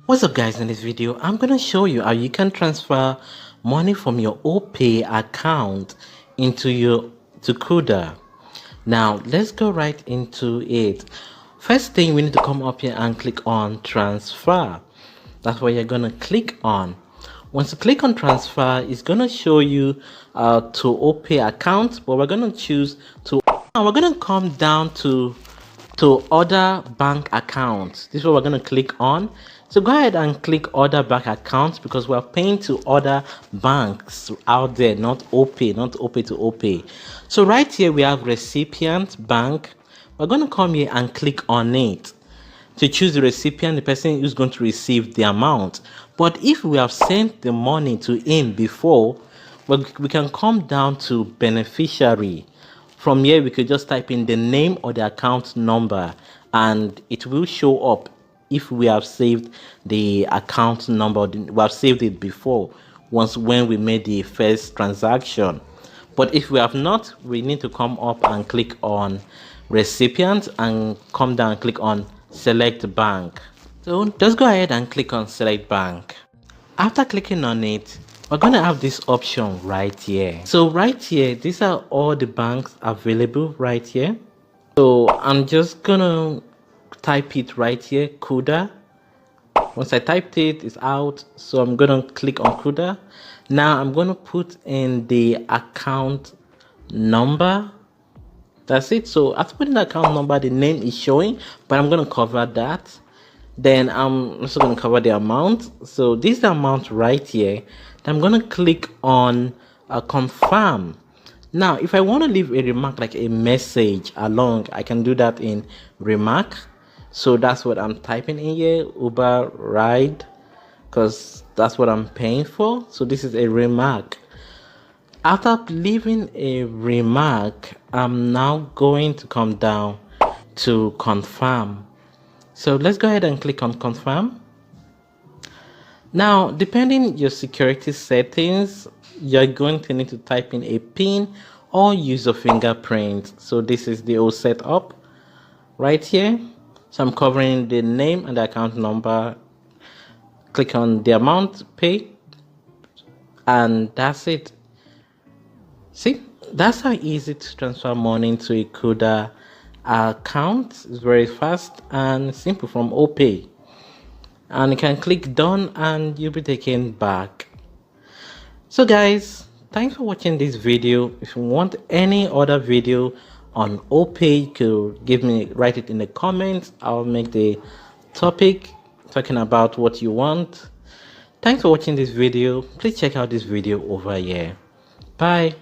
What's up guys, in this video I'm gonna show you how you can transfer money from your Opay account into your to Kuda. Now let's go right into it. First thing, we need to come up here and click on transfer. That's what you're gonna click on. Once you click on transfer, it's gonna show you to Opay account, but we're gonna choose to. Now we're gonna come down to other bank accounts. This is what we're going to click on. So go ahead and click other bank accounts because we're paying to other banks out there, not Opay to Opay. So right here we have recipient bank. We're going to come here and click on it to choose the recipient, the person who's going to receive the amount. But if we have sent the money to him before, we can come down to beneficiary. From here, we could just type in the name or the account number and it will show up if we have saved the account number. We have saved it before, when we made the first transaction. But if we have not, we need to come up and click on recipient and come down and click on select bank. So just go ahead and click on select bank. After clicking on it, we're going to have this option right here. So right here, these are all the banks available right here. So I'm just gonna type it right here, Kuda. Once I typed it, it's out. So I'm gonna click on Kuda. Now I'm gonna put in the account number. That's it. So after putting the account number, the name is showing, but I'm gonna cover that. Then I'm also going to cover the amount. So this is the amount right here. I'm going to click on confirm. Now if I want to leave a remark, like a message along, I can do that in remark. So that's what I'm typing in here, Uber ride, because that's what I'm paying for. So this is a remark. After leaving a remark, I'm now going to come down to confirm. So let's go ahead and click on confirm. Now, depending your security settings, you're going to need to type in a PIN or use a fingerprint. So this is the old setup right here. So I'm covering the name and the account number. Click on the amount paid, and that's it. See, that's how easy to transfer money into a Kuda account. Is very fast and simple from Opay, and you can click done and you'll be taken back. So guys, thanks for watching this video. If you want any other video on Opay, you could write it in the comments. I'll make the topic talking about what you want. Thanks for watching this video. Please check out this video over here. Bye.